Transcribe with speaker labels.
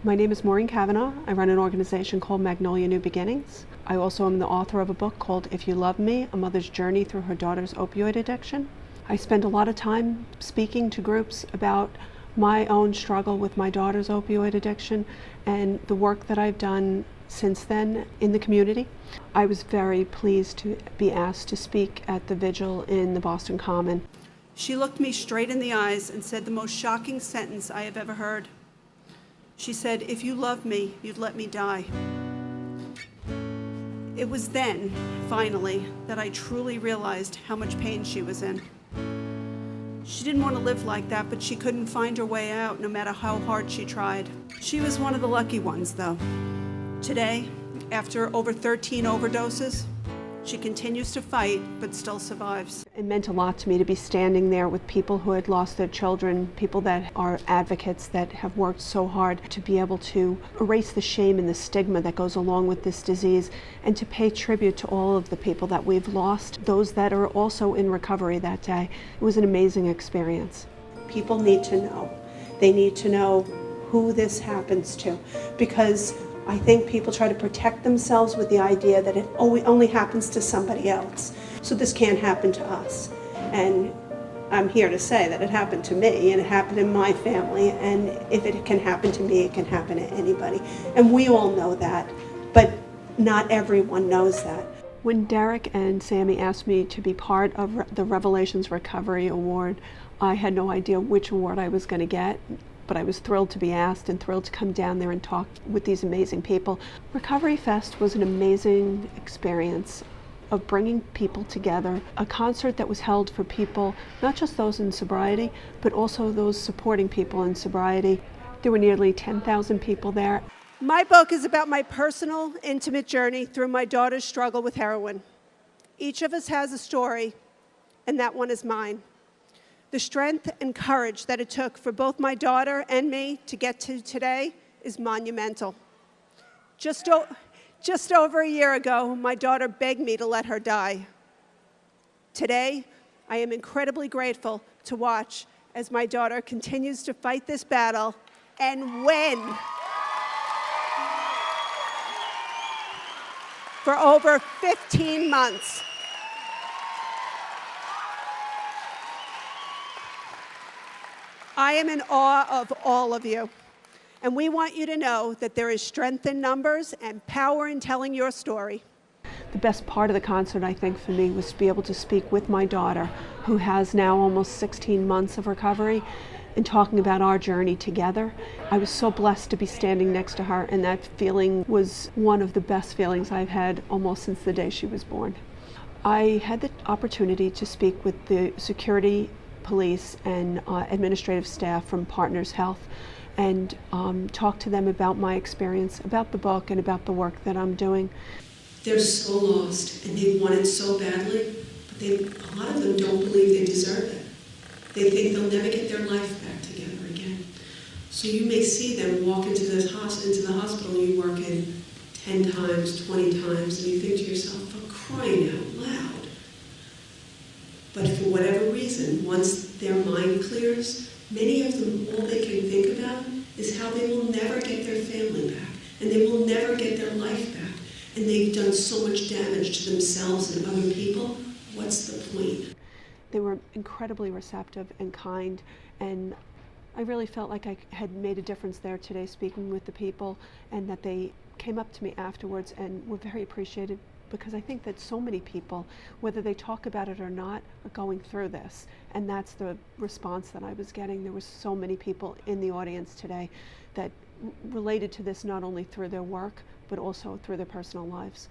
Speaker 1: My name is Maureen Cavanagh. I run an organization called Magnolia New Beginnings. I also am the author of a book called If You Love Me, A Mother's Journey Through Her Daughter's Opioid Addiction. I spend a lot of time speaking to groups about my own struggle with my daughter's opioid addiction and the work that I've done since then in the community. I was very pleased to be asked to speak at the vigil in the Boston Common. She looked me straight in the eyes and said the most shocking sentence I have ever heard. She said, "If you love me, you'd let me die." It was then, finally, that I truly realized how much pain she was in. She didn't want to live like that, but she couldn't find her way out no matter how hard she tried. She was one of the lucky ones, though. Today, after over 13 overdoses, she continues to fight, but still survives. It meant a lot to me to be standing there with people who had lost their children, people that are advocates that have worked so hard to be able to erase the shame and the stigma that goes along with this disease, and to pay tribute to all of the people that we've lost, those that are also in recovery that day. It was an amazing experience. People need to know. They need to know who this happens to, because I think people try to protect themselves with the idea that it only happens to somebody else. So this can't happen to us. And I'm here to say that it happened to me and it happened in my family. And if it can happen to me, it can happen to anybody. And we all know that, but not everyone knows that. When Derek and Sammy asked me to be part of the Revelations Recovery Award, I had no idea which award I was going to get. But I was thrilled to be asked and thrilled to come down there and talk with these amazing people. Recovery Fest was an amazing experience of bringing people together, a concert that was held for people, not just those in sobriety, but also those supporting people in sobriety. There were nearly 10,000 people there. My book is about my personal, intimate journey through my daughter's struggle with heroin. Each of us has a story, and that one is mine. The strength and courage that it took for both my daughter and me to get to today is monumental. Just over a year ago, my daughter begged me to let her die. Today, I am incredibly grateful to watch as my daughter continues to fight this battle and win. For over 15 months. I am in awe of all of you, and we want you to know that there is strength in numbers and power in telling your story. The best part of the concert, I think, for me was to be able to speak with my daughter, who has now almost 16 months of recovery, and talking about our journey together. I was so blessed to be standing next to her, and that feeling was one of the best feelings I've had almost since the day she was born. I had the opportunity to speak with the security, police, and administrative staff from Partners Health and talk to them about my experience, about the book, and about the work that I'm doing. They're so lost, and they want it so badly, but a lot of them don't believe they deserve it. They think they'll never get their life back together again. So you may see them walk into the hospital you work in 10 times, 20 times, and you think to yourself, for crying out loud. But for whatever reason, once their mind clears, many of them, all they can think about is how they will never get their family back, and they will never get their life back. And they've done so much damage to themselves and other people. What's the point? They were incredibly receptive and kind, and I really felt like I had made a difference there today speaking with the people, and that they came up to me afterwards and were very appreciative, because I think that so many people, whether they talk about it or not, are going through this. And that's the response that I was getting. There were so many people in the audience today that related to this not only through their work, but also through their personal lives.